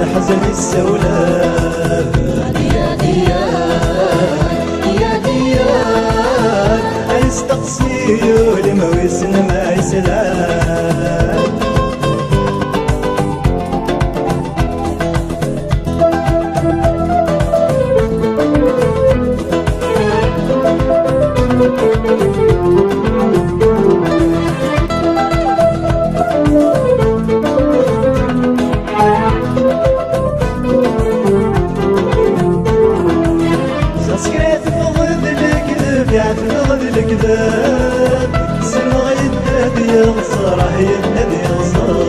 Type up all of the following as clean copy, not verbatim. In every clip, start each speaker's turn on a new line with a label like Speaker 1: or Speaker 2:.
Speaker 1: الحزن السولان
Speaker 2: يا ديان يا ديان
Speaker 1: استقصيو لمويسنا ما يسلان يعتنغ بالكذاب سنغ يداد يغصر يداد يغصر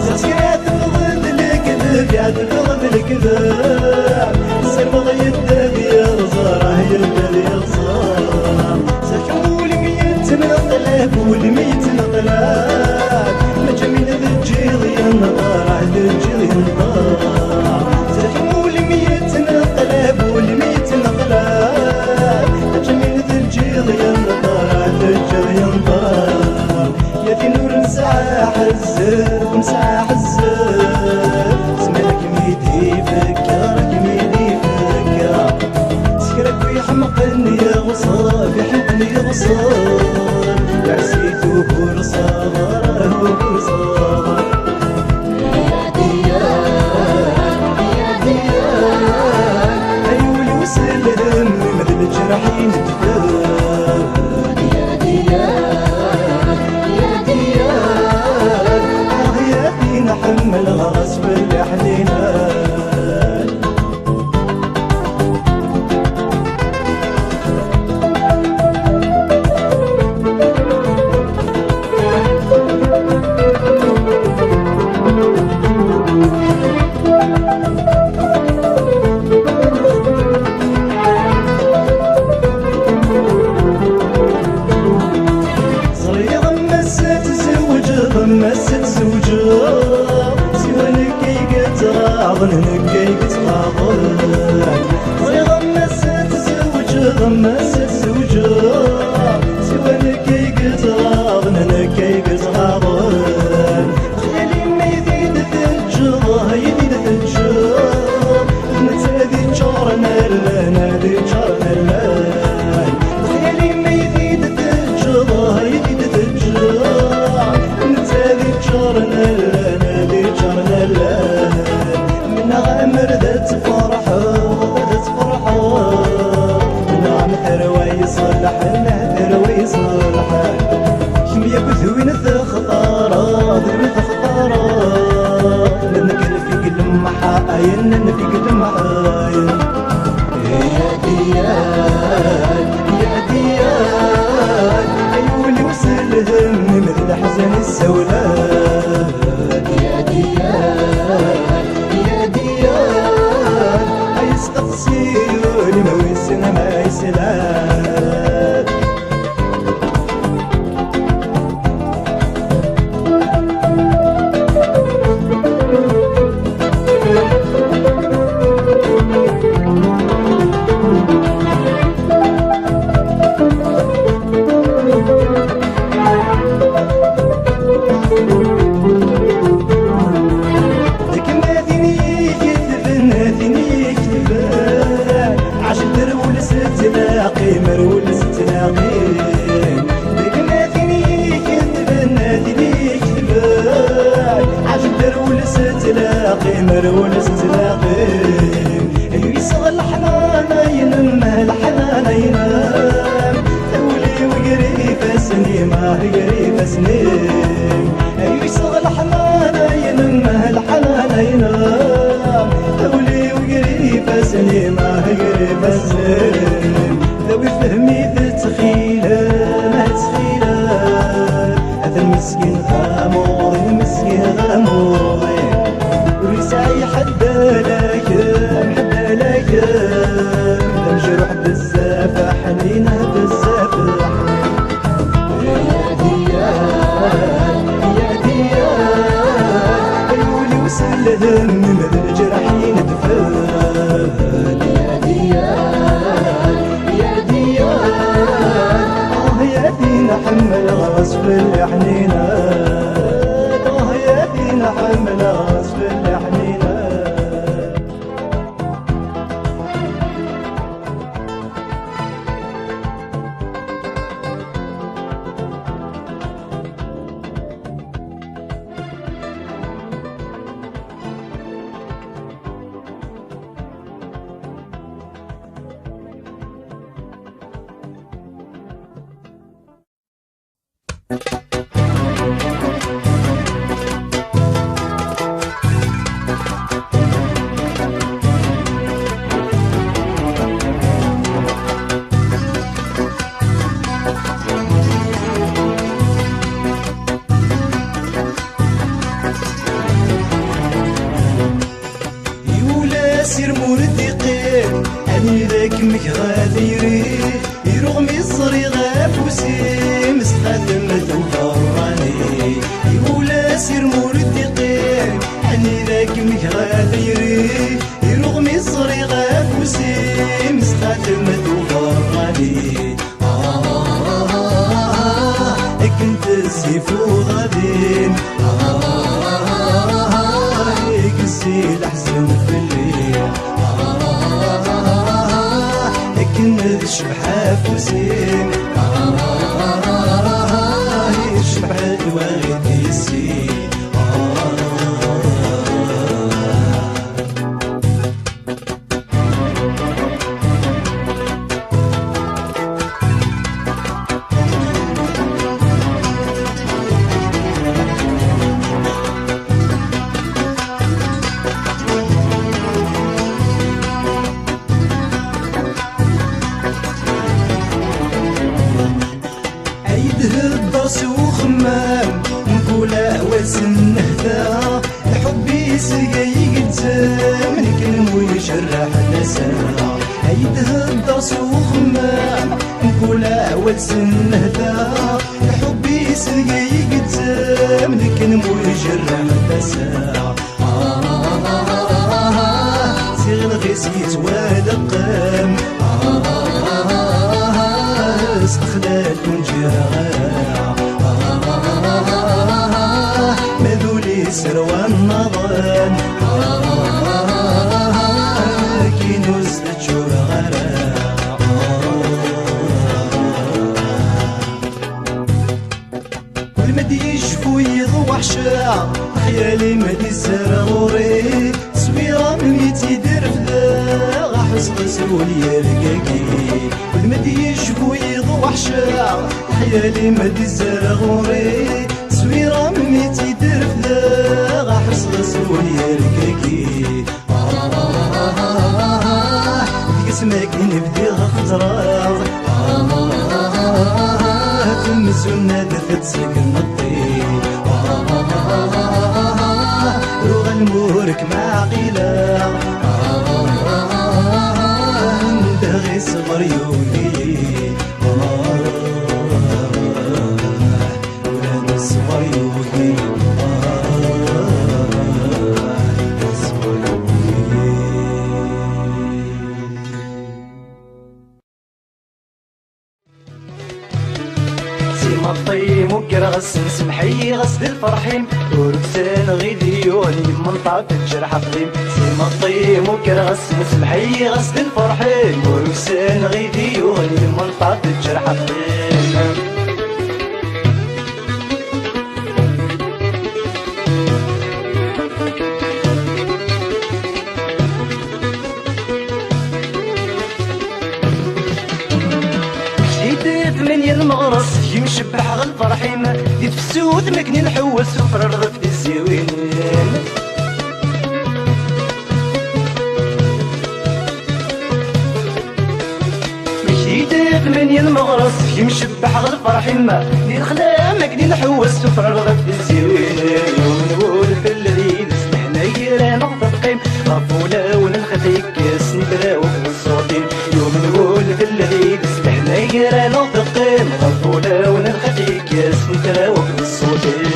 Speaker 1: ساسكات نغض بالكذاب يعتنغ بالكذاب سنغ يداد يغصر يداد يغصر ساشمول ميت نطلب والميت نطلب مجمين ذجيل ينطر ذجيل ينطر ساشمول ميت نطلب والميت نطلب يا في نور مساح الزر مساح الزر سمعك ميدي فكرك ميدي فكر سكرك ويحمقني يا غصار يحمقني يا غصار عسيته بور صغر بور صغر
Speaker 2: يا ديان يا ديان
Speaker 1: أيولي وسلم مثل الجرحين تفر نحمل غصب الحنينة صريغ مسة زوجة مسة زوجة نكي قتغاضن صيغ مسة زوجة مسة زوجة سوى نكي قتغاضن نكي قتغاضن خيالي ما يزيد ثجر يزيد ثجر نتادي تشارنا لنا دي تشارنا لنا خيالي ما يزيد ثجر يزيد ثجر نتادي تشارنا لنا دي تشارنا لنا ذات فرحة ذات فرحة نعم ثروي صلح ثروي صلح كمية بذوين ثخطارة ذوين ثخطارة لنك في قلم محاين لن في قلم محاين
Speaker 2: يا ديان
Speaker 1: يا ديان أيولي وسلهم مثل حزن السولان
Speaker 2: يا ديان يا ديان
Speaker 1: يستقسيوني ما ويسنا ما يسلان مرول ستلاقين ديك ناديني كذب ناديني كذبان عجب مرول ستلاقي مرول ستلاقين يسغى الحنان ينمه الحنان ينام تولي وقريب سني ما هي قريب سني يسغى الحنان ينمه الحنان ينام تولي وقريب سني ما هي قريب سني ذوي فهمي تتخيله ما تخيله هذا المسكين غامور المسكين غامور ويسعي حدا لك حدا لك مجروح بزاف حنينه بزاف
Speaker 2: يا ديان يا ديان
Speaker 1: يولي وسلهم من الجرحين دفان
Speaker 2: يا ديان يا ديان
Speaker 1: يا دينا حمل غصب الحنينة يا دينا حمل غصب الحنينة سير موردقين أني ذاك مكغاديري يروغ مصري غافوسي مستخدم وفراني يقول سير موردقين أني ذاك مكغاديري يروغ مصري غافوسي مستخدم وفراني كنت السيف وغادين يكسي الحزن في الليل لكن الشبحة فوسين الشبحة الواغد يسين الدرس وخمام نقوله وزن هدا حبي سقي قدام نكلم ويجرح نسا عيده الدرس وخمام نقوله وزن هدا حبي سقي قدام نكلم ويجرح نسا سيغ الغيسيت ودقام استخدال ونجرع مذولي سروى النظام كي نزلت شور غرام والمدي يشفو يضوح شاع خيالي مدي سرغوري سويرة من يتيدر فذا غاحس غسول يرقاقي والمدي يشفو يضوح شاع خيالي مدي سرغوري سويرة من يتيدر فذا غاحس غسول يرقاقي اسمك نبدي غخزراغ تمسونا دفت سكن الطيب ورك معقلة انت غي صغر يولي ولاد الصغر يولي الصغر يولي سيما الطيم وكرغس سمحي غسل الفرحيم وركسان غيدي يوني من طاب الجرح قديم سيما الطيم وكرغس سمحي غسل الفرحيم وركسان غيدي يوني من طاب الجرح قديم من المغرس يمشبح غالفرحيم ديت في السود مكني نحوس وفر الرف دي الزوين مشيت من المغرس يمشبح غالفرحيم ديت خلا مكني نحوس وفر الرف دي الزوين يوم نقول في الليل استحنا يرى نغطى قيم غفولة ونخديك سنبراو في الصوتين يوم نقول في الليل نيرا نطقين غفولة ونخليك يسنترا وفي الصوتين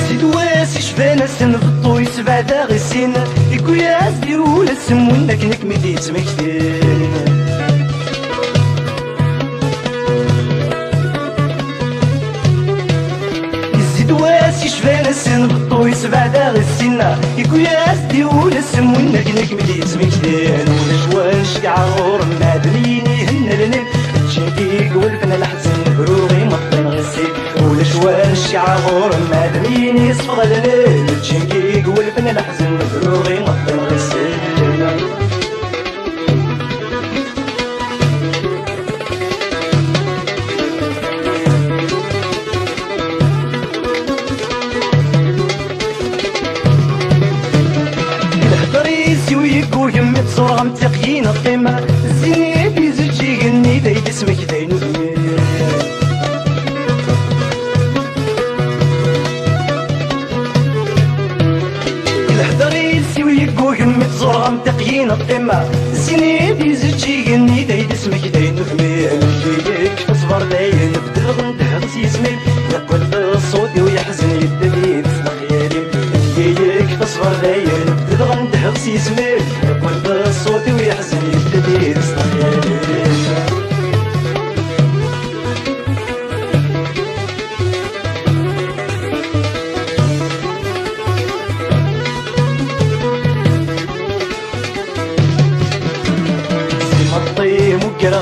Speaker 1: سيد واسي شفانا سن بطو يسبع داغي السين يكو ياس ديرو لسم ونك نك مدي تمكتين يشفان السن بطو يسبع داغ السنة يكو ياسدي ولسم ونك ملي تمكتين ولا شوان شقع غور مادنين يهن لنين تشنكيك والفنا الحزن بروغي مطين غسيك ولا شوان شقع غور مادنين يصفغ لنين تشنكيك والفنا الحزن بروغي مطين غسيك ويمت صورة متقيين القمة الزيني بيزج يغني دايد اسمك داينو الحضر يلسي ويقو يمت صورة متقيين القمة الزيني بيزج يغني دايد اسمك داينو جيك تصبر داين بدل غندهر سيسمي يقلب الصوت ويحزن يدلي بسنا خيالي جيك تصبر داين بدل غندهر سيسمي يقلب الصوت ويحزن يدلي بسنا خيالي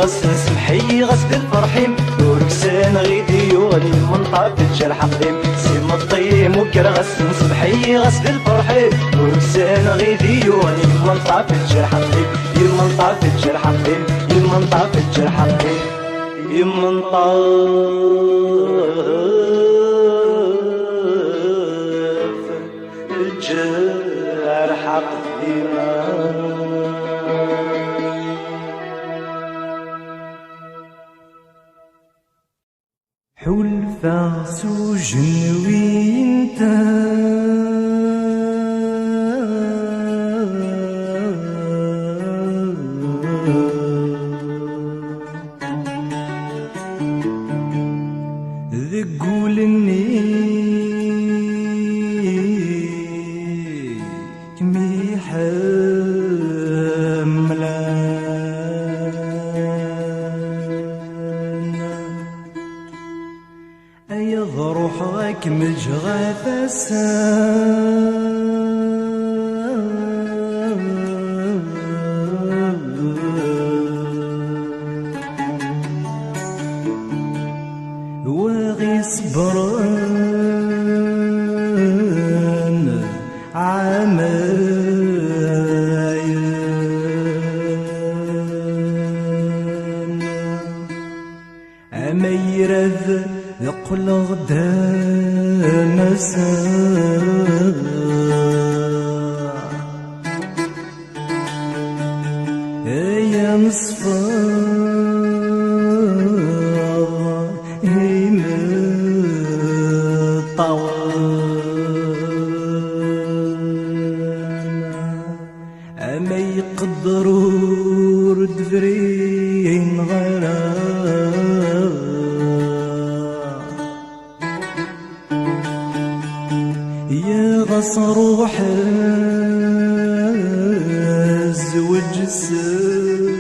Speaker 1: غسل سمحي غسل الفرحيم وركسان غيدي يغني من طاب الجرح قديم سيما الطيم وكرغسل سمحي غسل الفرحيم وركسان غيدي يغني من طاب الجرح قديم يمن طاب الجرح قديم يمن طاب الجرح قديم يمن طاب الجرح قديم حلفة سجن وينت ذقولني كمي روحك مجغفسة وغي صبران عمايان أميرذ يقول غدا مساء الصفار أما يقدروا ردفرين غرا يا غص روح الزوج السمحة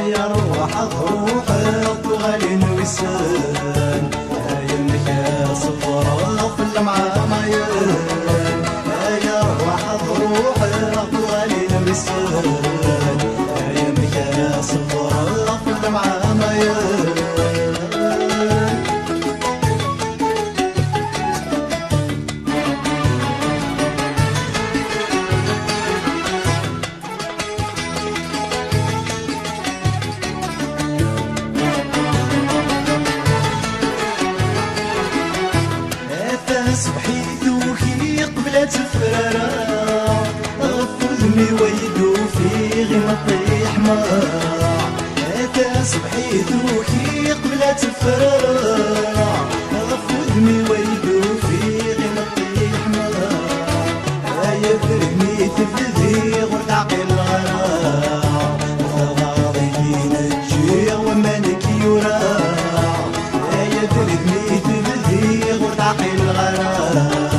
Speaker 1: يا روح روح طغالي نوسان يمك صفرا في اللمعة مايان يا روح روح طغالي نوسان يمك صفرا في اللمعة مايان صبحيتو كي قبلت فرارا غفوذني ويدو في غمطي حمار هذا صبحيتو كي قبلت فرارا غفوذني ويدو في غمطي حمار يا فرهني تفذي غرد عقل غرا غاضي نجي ومالك يورا يا فرهني تفذي غرد عقل غرا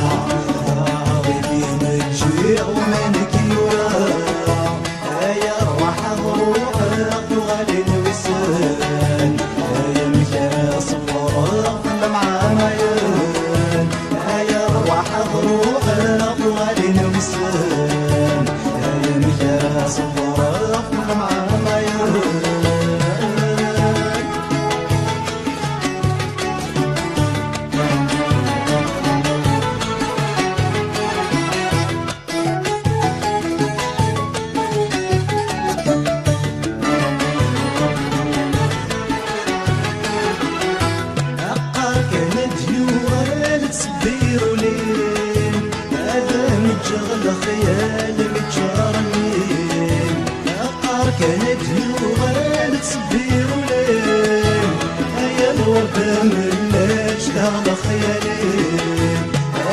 Speaker 1: خيال متجارنين أقار كانت يوغال تصبير ولين هيا الوردة ملاش تغضى خيالين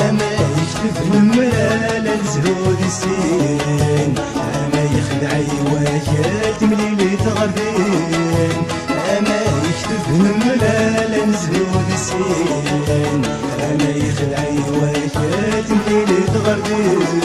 Speaker 1: أما يكتب الملال الزهود السين أما يخدعي وكات مليلي تغردين أما يكتب الملال الزهود السين أما يخدعي وكات مليلي تغردين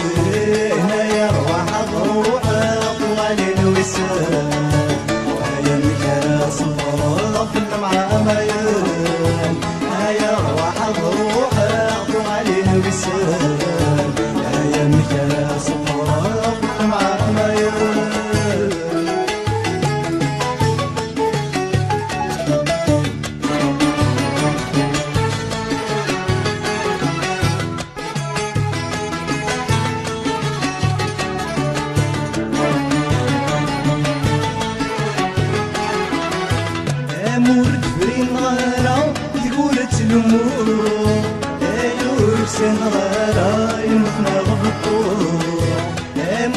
Speaker 1: مورد فرين غارة تقولت الأمور أيوه سن غارة يمخنا غبطور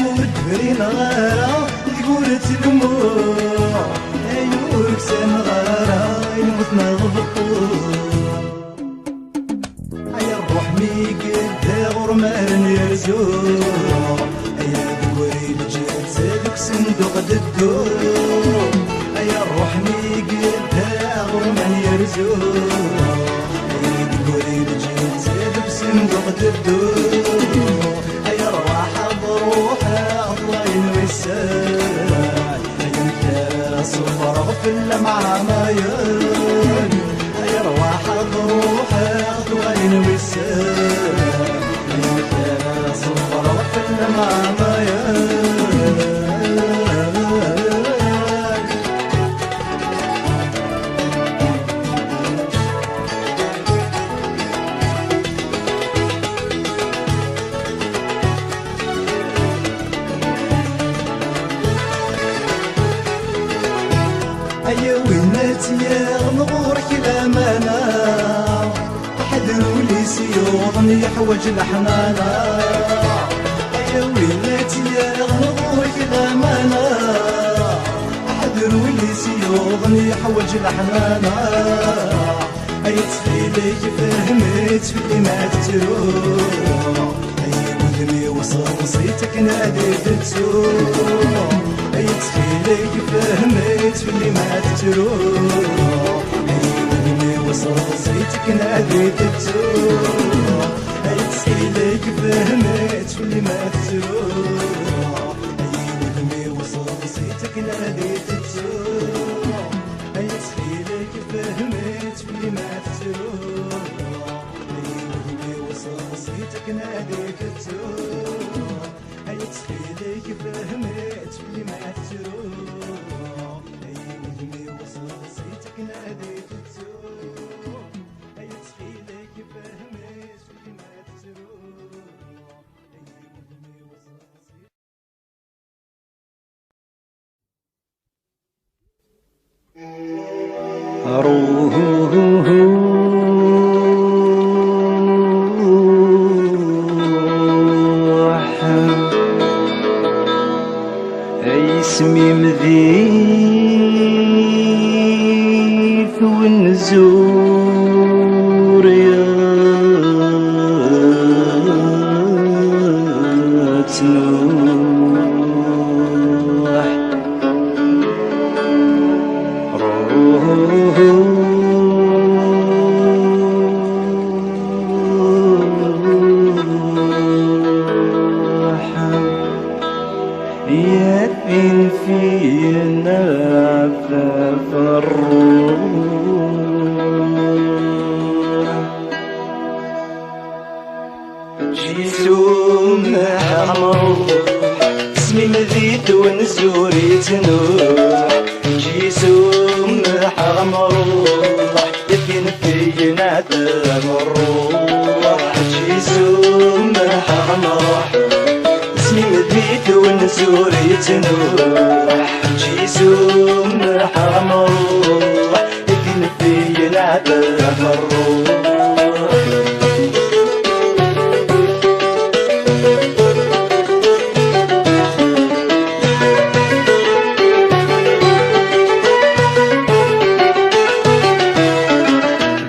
Speaker 1: مورد فرين غارة تقولت الأمور أيوه سن غارة يمخنا غبطور هيا الروح ميقد غرمان يرزور هيا دوري الجسد صندوق الدور هيا الروح ميقد غرمان يرزور يقولي الجيل زاد بصندوق الدور هيا رواح بروحه الله ينوسان هيا الكاس وفرغ في اللمعة مايان هيا رواح بروحه الله ينوسان هيا الكاس وفرغ في اللمعة مايان يا وينات يا
Speaker 2: يحوج الحنانة يا ويلاتي يا غنوك الأمانة حذر واللي سيوضني يحوج الحنانة أي تخيلي فهمت في اللي ما تروح أي ودني وصل صيتك ناديت تروح أي تخيلي فهمت في اللي ما تروح أي ودني وصل صيتك ناديت تروح أي تخيلي فهمت في اللي ما تروح أي ودني وصل صيتك ناديت تروح أي تخيلي فهمت في اللي ما تروح أي ودني وصل صيتك ناديت تروح أي تخيلي فهمت في اللي ما تروح أي ودني وصل صيتك ناديت تروح أي تخيلي فهمت في اللي ما تروح أي ودني وصل صيتك
Speaker 1: روح اسمي مذيث ونزور يا تنوح يدفن فينا عفاف الروح جيسوم حمر اسمي مذيت ونزور يتنوح جيسوم حمر يدفن فينا عفاف الروح جيسوم حمر اسمي مذيت ونزور يتنوح جيسوم حمروح يدين في العذاب الروح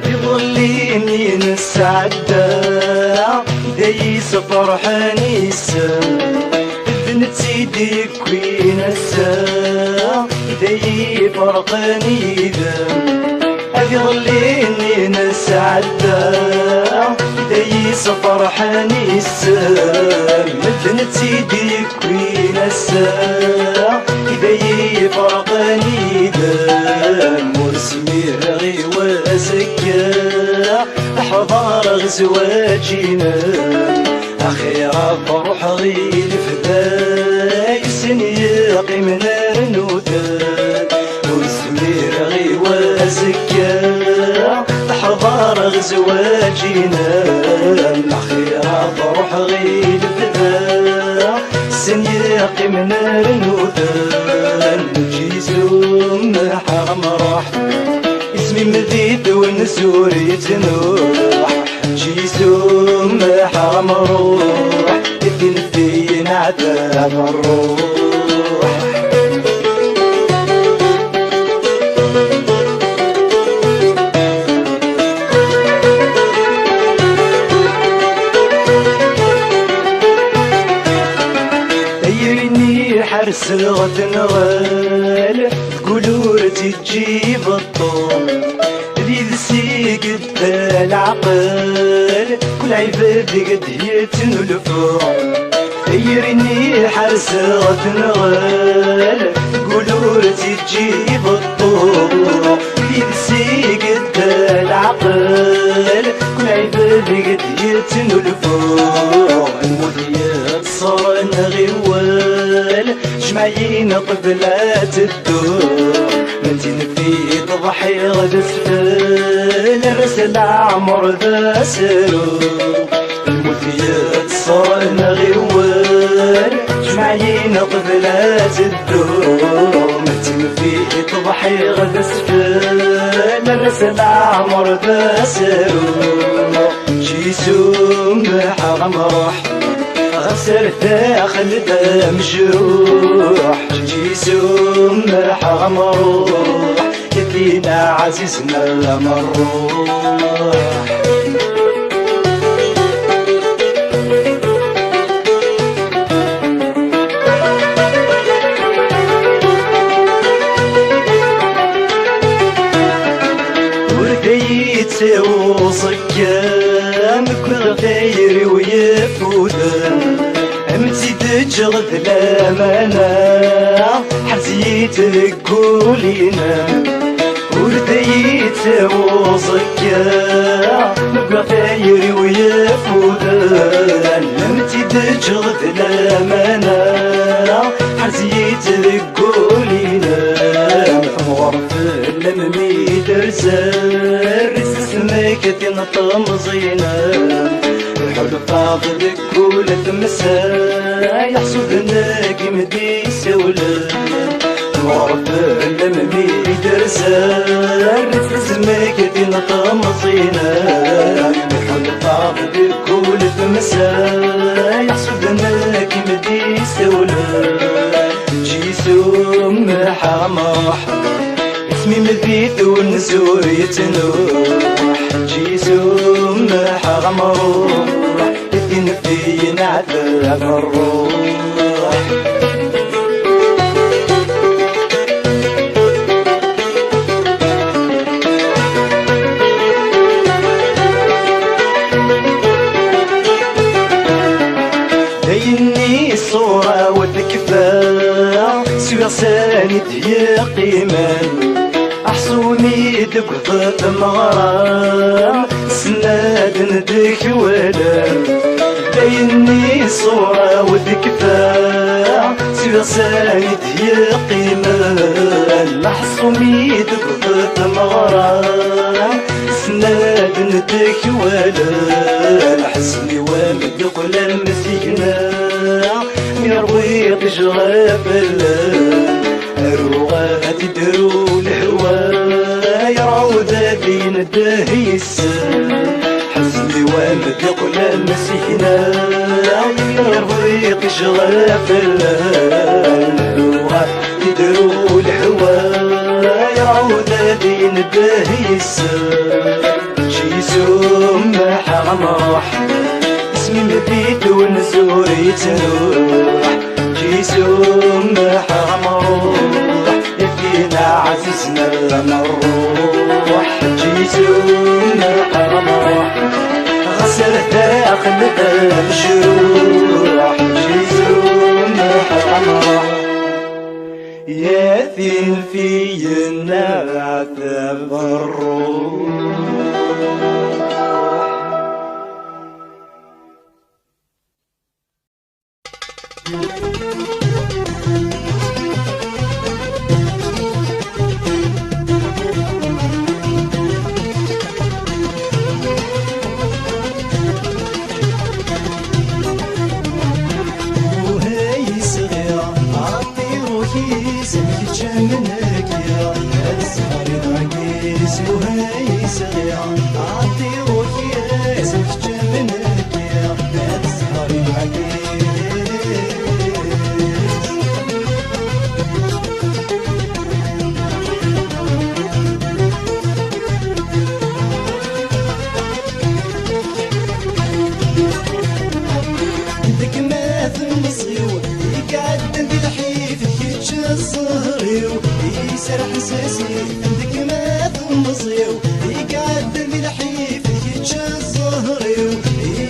Speaker 1: بظليني نسعدى دايس فرحاني السم بنت سيدي كوين الساعة داي فرقاني ذم أبي ظليني نسعدى دايس فرحاني السم بنت سيدي كوين الساعة داي فرقاني ذم واسمي رغي وزكا حضار غزواجنا أخيرا فرح غير فداي سنياقي من النوثان واسمي رغي وزكا حضار غزواجنا أخيرا فرح غير فداي سنياقي من النوثان جيزوم حمراح اسمي مذيد ونزور يتنوح جيسوم حمروح يدين فينا عذاب الروح دايرني حرس غتنغال تقولوا تجيب الطول ذي قد العقل كل عباد قد يتنلفوا خيرني حرس غتنغال قولوا تجيب الطوق ينسي قد العقل كل عباد قد يتنلفوا المذيات صار غوال جمعين قبلات الدور منتين في تضحي غد سفل رسل عمر ذا سرو المذيات صار غوال جمعين قبلات الدور منتين في تضحي غد سفل رسل عمر ذا سرو سمح غمروح غسل داخل ذا مجروح جي سمح غمروح يدينا عزيزنا المروح وصكام كل غيري ويفوذن امتي تجغد الامانة حزيت قولينا ورديت وصكام كل غيري ويفوذن امتي تجغد الامانة حزيت قولينا غرف اللممي درزر سمكة نطم زينة الحب فاضل كل تمسا يحصد ناقم دي سولة غرف اللممي درزر سمكة نطم زينة الحب فاضل كل تمسا يحصد ناقم دي سولة جي سمح غمروح اسمي مذيت والنزور يتنوح جي سمح غمروح يدين في نعذب الروح ديني الصورة والذكفى سوى ساند هي قيمان أحصوني دقضة مغرام سناد ندك ولا بيني صورة وذكفى سوى ساند هي قيمان أحصوني دقضة مغرام سناد ندك ولا الحسن ومدقل المسينة يروي تجرب الروغة تدرو الهوى يرعود بين الدهيس حزني ومدقل المسينة يروي تجرب الروغة تدرو الهوى يرعود بين الدهيس شي سمح غمروح اسمي مبيت والنزور يتنوح جي سمح غمروح يدينا عزيزنا المروح جي سمح غمروح غسل داخل المجروح جي سمح غمروح ياثين في النعتب الروح
Speaker 2: وهي صغيرة عطي روحي سمك تشمنك يا السهر العقيس وهي صغيرة عطي روحي سمك تشمنك يا السهر العقيس دك ما ثم صغيو يقعد ندي الحيف كيتش الصهريو يسرح ساسي دك ما ثم صغيو يقعد ندي الحيف كيتش الصهريو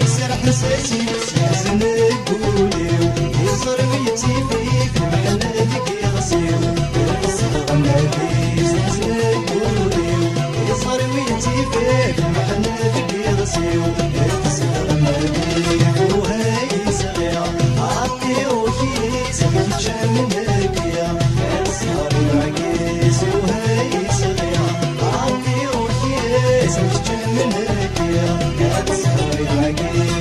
Speaker 2: يسرح ساسي سازن قوليو يصر بيتي في محل ديك يغسيو يغسل غنادي سازن قوليو يصر بيتي في محل ديك يغسيو يغسل غنادي وهي صغيرة عطي روحي سمك تشمنك يا السهر العقيس وهي صغيرة عطي روحي سمك تشمنك يا السهر العقيس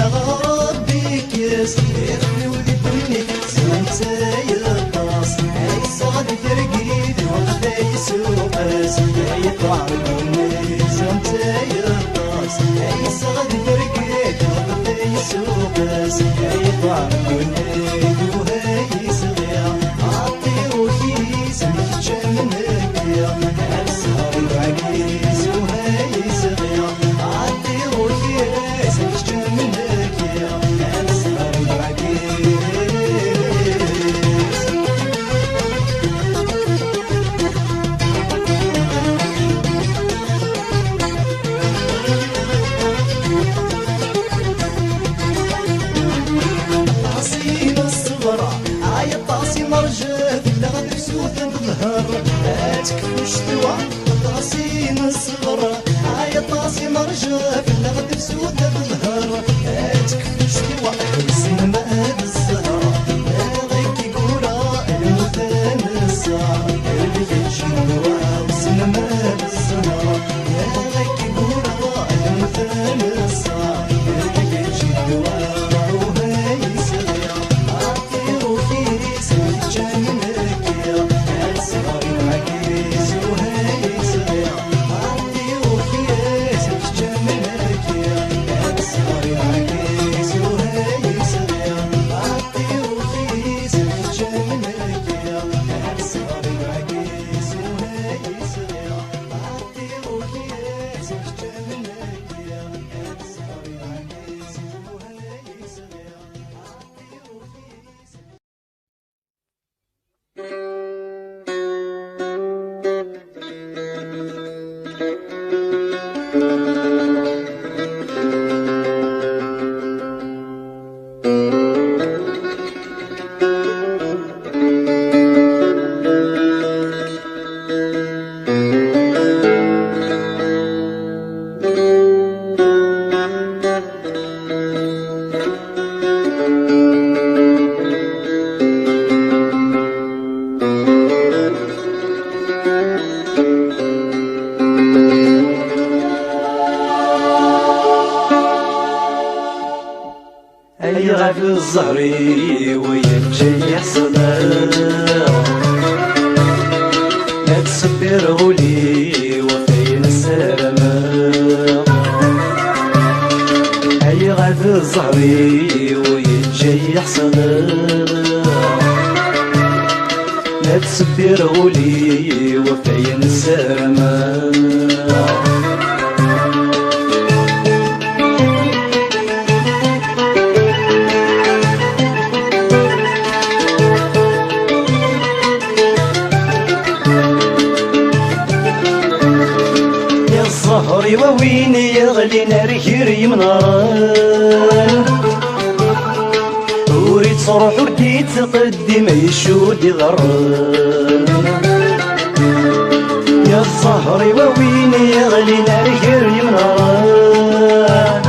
Speaker 2: لا ربي كيس يخلي ولي بني سنت يطاس اي صاد ترقيد وغدا يسوقس يطلع مني سنت يطاس اي صاد ترقيد وغدا يسوقس يطلع مني وهي صغير عطي وكيس متجمنك يا السهر العكيس وهي صغير عطي وكيس متجمنك يا السهر العكيس طاسين الصغرى عاية طاسي مرجف لغد بسوث الظهر تكفوش توا طاسين الصغرى عاية طاسي مرجف لغد بسوث الظهر تكفوش توا السينما بالزهرة غيك يقولها المثال الساعة اللي يجنوا السينما بالزهرة غيك يقولها المثال الساعة اللي يجنوا
Speaker 1: غاف الزهري ويجي يحصدر لا تصبر غولي وفين السلامة أي غاف الزهري ويجي يحصدر لا تصبر غولي وفين السلامة الظهر وين يغلي نار كريم نار وريد صروح ورديت تقدم يشود يضرر يا الظهر وين يغلي نار كريم نار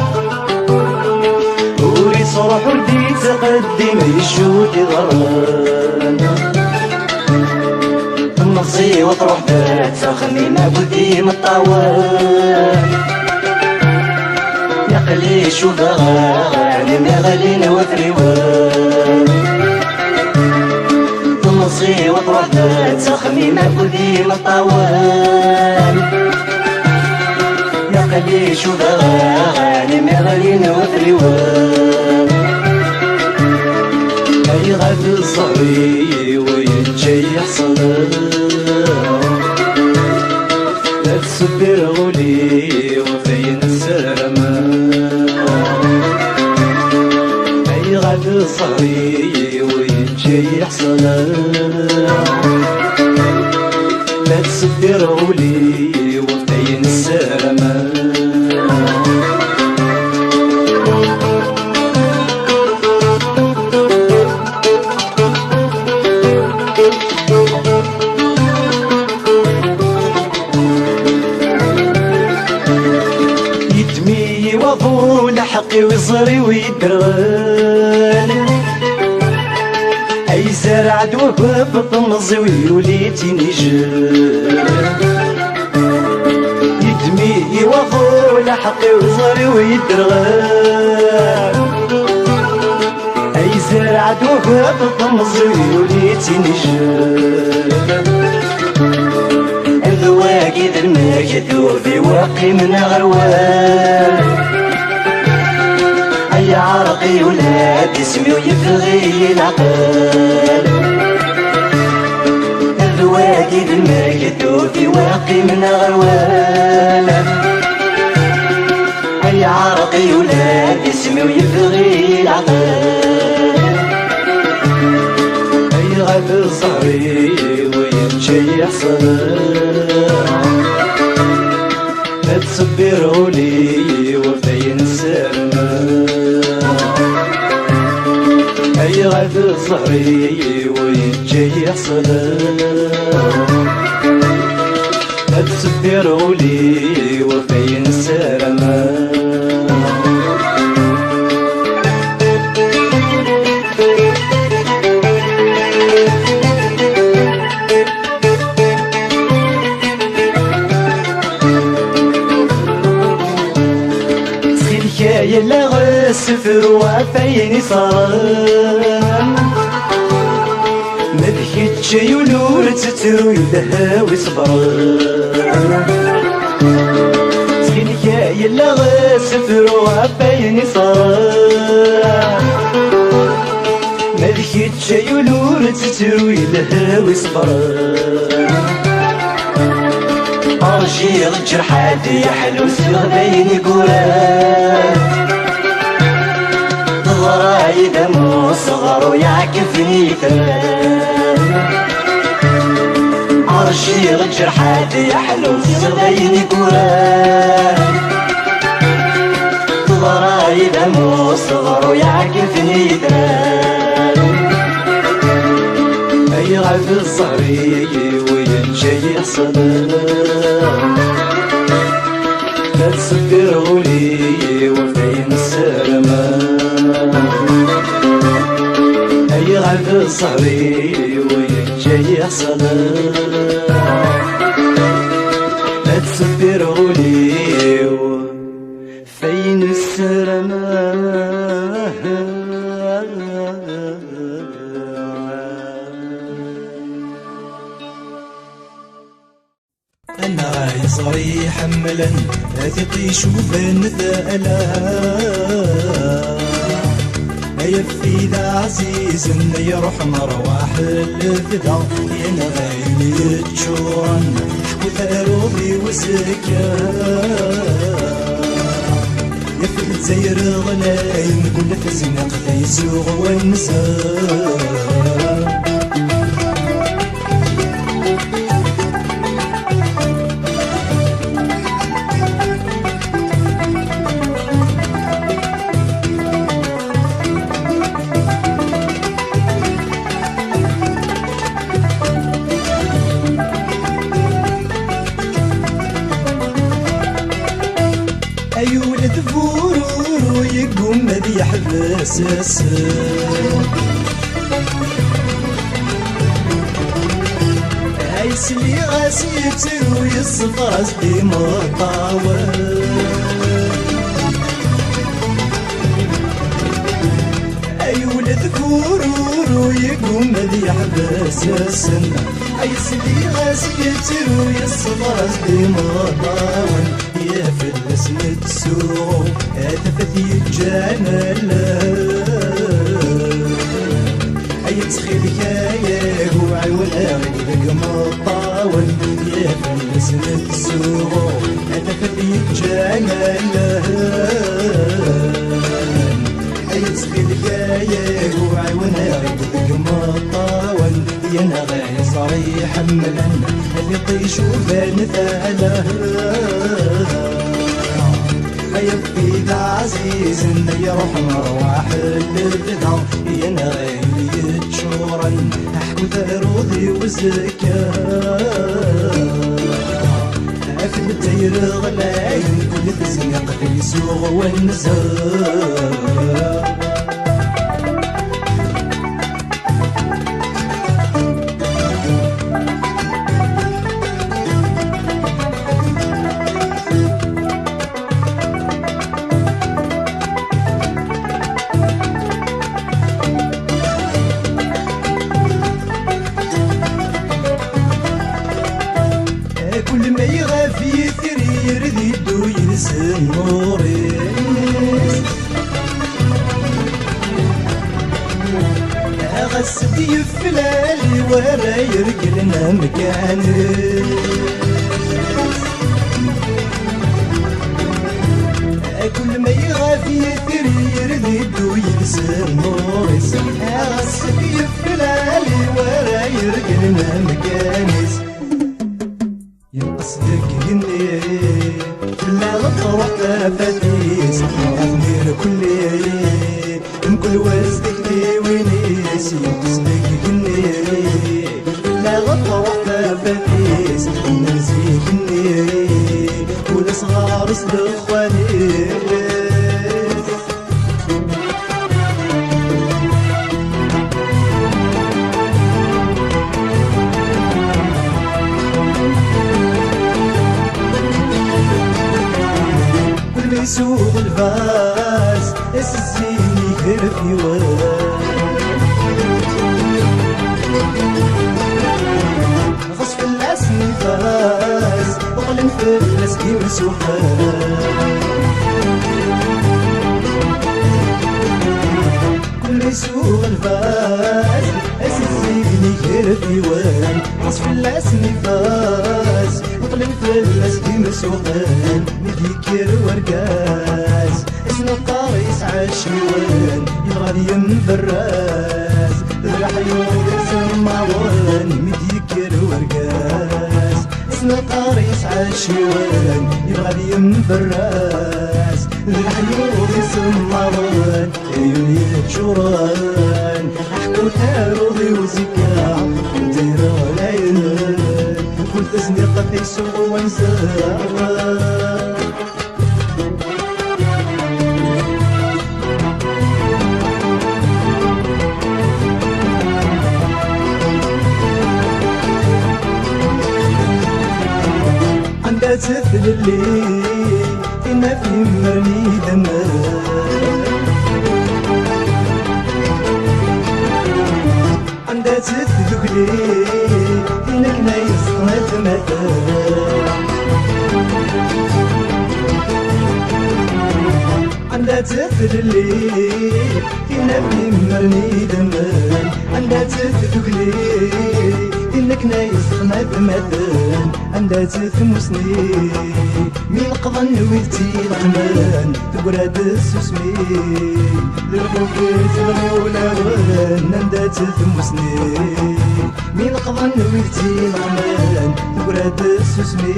Speaker 1: وريد صروح ورديت تقدم يشود يضرر نصي وتروح ذات خميمة بودي مطاوال يقلي شوف غالي ما غالي وثريوال نصي وتروح ذات خميمة بودي مطاوال يقلي شوف غالي ما غالي وثريوال أي غاد الصهري ويجي يحصل لا تصبر غولي وفين السلامة أي غاد الصهري ويجي يحصل لا تصبر غولي وفين السلامة حقي ويصري ويدرغل اي زرع دوب بطمزي ويوليتي نجل يدمي يوفو لحقي ويصري ويدرغل عدوه بالضمزي وليتي نجاب الذواقي ذا المكتوب في واقي من غروال أي عرقي ولاد اسمي ويبغي العقل الذواقي ذا المكتوب في واقي من غروال أي عرقي ولاد اسمي ويبغي العقل أي غد صغري ويمشي يحصل لا تصبروا لي وفين السلمى أي غد صغري ويمشي يحصل لا تصبروا لي وفين السلمى يلا غسفر وفيني صار ما بكيتش يولور تترو يلهاوي صبر يلا غسفر وفيني صار ما بكيتش يولور تترو يلهاوي صبر أرجي الجرحات يا حلو سغبيني قرار ضراي دمو صغر ويعكفني ثمان أرجي الجرحات يا حلو سغبيني قرار ضراي دمو صغر ويعكفني ثمان أي غد الصغري وينجي يحصل لا تصبروا لي وفين السلامة أي غد صغري وينجي يحصل لا تصبروا لي وفين السلامة
Speaker 2: أنا يصري حملا أثقي شوف نثألا يفي ذا عزيز يروح مروح الفدا ينا غايلي تشورن حكو ثاروبي وسكا يفي تزير غلايم كل تزنق تيسوغ والنساء أي ولد فورورو يقوم ذي يحبس السن أي سلي غاسيتر ويصفر أزدي مطاول أي ولد فورورو يقوم ذي يحبس السن أي سلي غاسيتر ويصفر أزدي مطاول يا فلس نتسوق أتفتي الجمال أي تخيلك يا هو عيونا غيرك مطاول يا فلس نتسوق أتفتي الجمال أي تخيلك يا هو عيونا غيرك مطاول يا نغاي صري حملا اللي طيشو فنثاله يبقي ذا عزيز يروح مروح البدا ينغيلي تشورن احكو ثروضي وزكا اكل الدير غلايم كل تزنق في سوغ والنزار السدي يفلالي ورا يرقلنا مكاني كل ما يغافي يثري يردو يدسم نور يسمع السدي يفلالي ورا يرقلنا مكاني يقصدك يني لا غطرح تفتيس غنير كل وزدك لي وينيس يقصدك يني لا غطرح تفتيس نسيك يني كل صغار صدق خوانيس يسوق الفاس الزين يهرب يوان غصف الاسم فاس وقلن في الاسكي مسوحان كل يسوق الفاس الزين يهرب يوان غصف الاسم فاس وقلن في الاسكي مسوحان مديكير ورقاس اسم القاريس عاشيوان يغادي ينفراس ذرح يوم يسمعوان مديكير ورقاس اسم القاريس عاشيوان يغادي ينفراس ذرح يوم يسمعوان عيوني جوران احكو تاروضي وزكاع دايرة العين كنت زنيقة في سوق وانزار عندها تثل الليل إنا في مرني دمار عندها تثل الليل إنك نايس متمتار عندها تثل الليل إنا في مرني دمار عندها تثل الليل إنك نايس متمتار عندها تثمسني مين قضن ويلتي الغمان تقراد السوسمي للخوفيت الغولوان عندها تثمسني مين قضن ويلتي الغمان تقراد السوسمي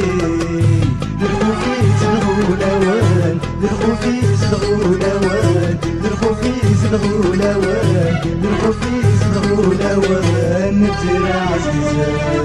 Speaker 2: للخوفيت الغولوان للخوفيت الغولوان للخوفيت الغولوان للخوفيت الغولوان نبتلع عزيزان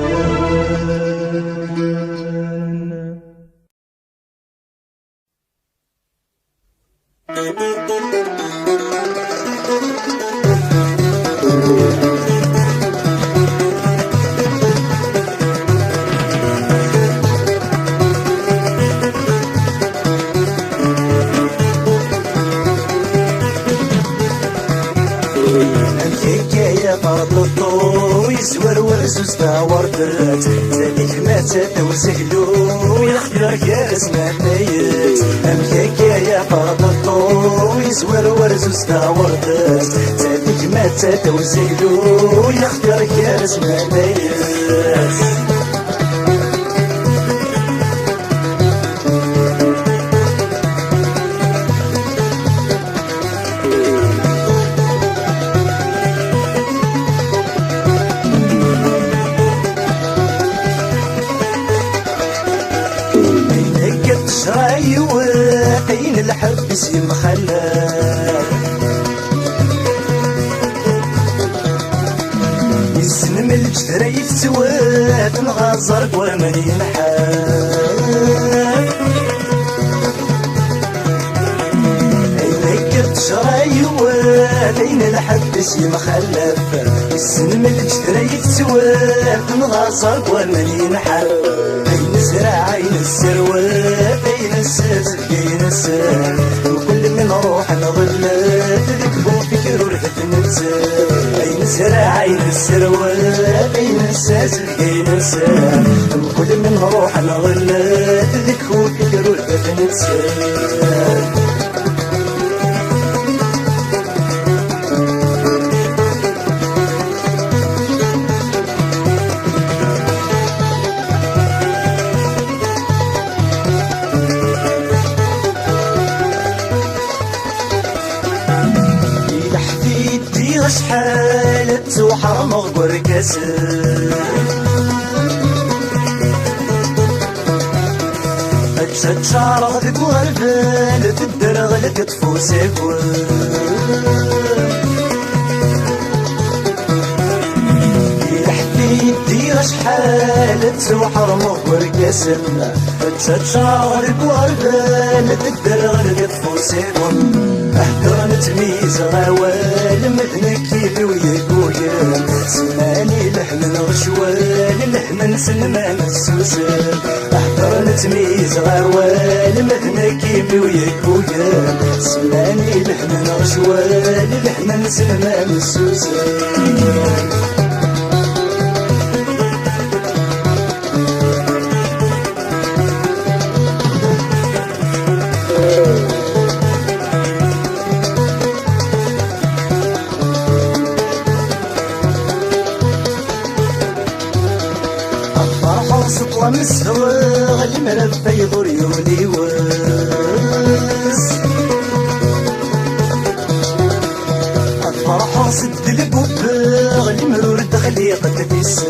Speaker 2: يسور ورسوس تاوردت زاديك ما تتوسهلو يخدر كاس ما نايت امكاك يا فاضلطو يسور ورسوس تاوردت زاديك ما تتوسهلو يخدر كاس ما نايت عين الحبس يمخلى يسلم الجدري في سواد نغازر ومن ينحال عينك تشرايوات عين الحبس يمخلف يسلم الجدري في سواد نغازر ومن ينحال عين الزرع عين السروات عين الساس عين الساس وكل من روح نظلت ذكبو فكر ورثة النساء عين الزرع عين السروات عين الساس عين الساس وكل من روح نظلت ذكبو فكر ورثة النساء يدي شحال توحرم غور كاسل تشارغ ذك وربان تدرغ لك تفوسك يدي شحال توحر مغور كاسل تشارغ ذك وربان تدرغ لك تفوسك احضر نتميز غوال مثل كيف ويقول سماني لحن غشوال لحن سلمان السوسن احضر نتميز غوال مثل كيف ويقول سماني لحن غشوال لحن سلمان السوسن سطوة مسهوغ المرفة يضر يولي واس الفرحة صد البوباغ المرور دخليقة تبساس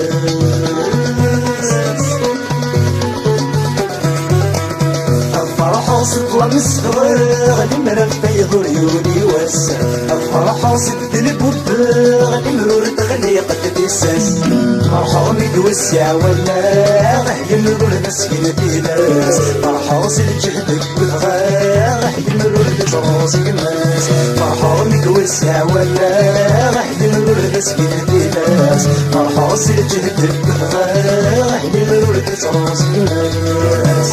Speaker 2: الفرحة سطوة مسهوغ المرفة يضر يولي واس الفرحة صد البوباغ المرور دخليقة تبساس فرحة متوسع ولا غهي مرور مسكين في ناس فرحة وصل جهدك بتغاه غهي مرور بتراس الناس فرحة متوسع ولا غهي مرور مسكين في ناس فرحة وصل جهدك بتغاه غهي مرور بتراس الناس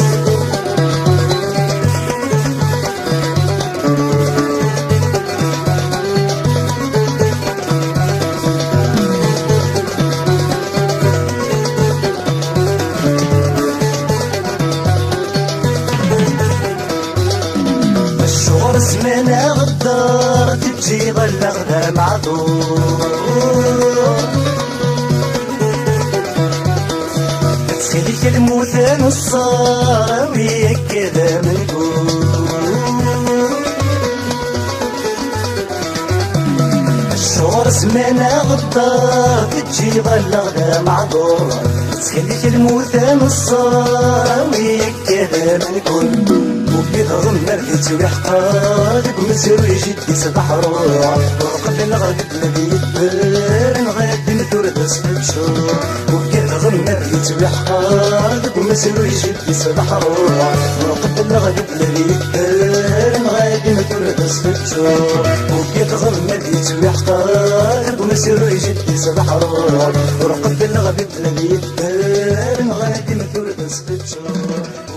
Speaker 2: زمانها غدار تجي ظل معذور تخليك الموتان الصار وياك كذا منقول الشهور زمانها غدار تجي ظل معذور تخليك الموتان الصار وياك كذا منقول وكذا مرقت ويحقادك ومسير يجدي صباح روح وقبل الغد الذي يدبر غادي نثور تسبشور وكذا مرقت ويحقادك ومسير يجدي صباح روح وقبل الغد الذي يدبر غادي نثور تسبشور وكذا مرقت ويحقادك ومسير يجدي صباح روح وقبل الغد الذي يدبر غادي نثور تسبشور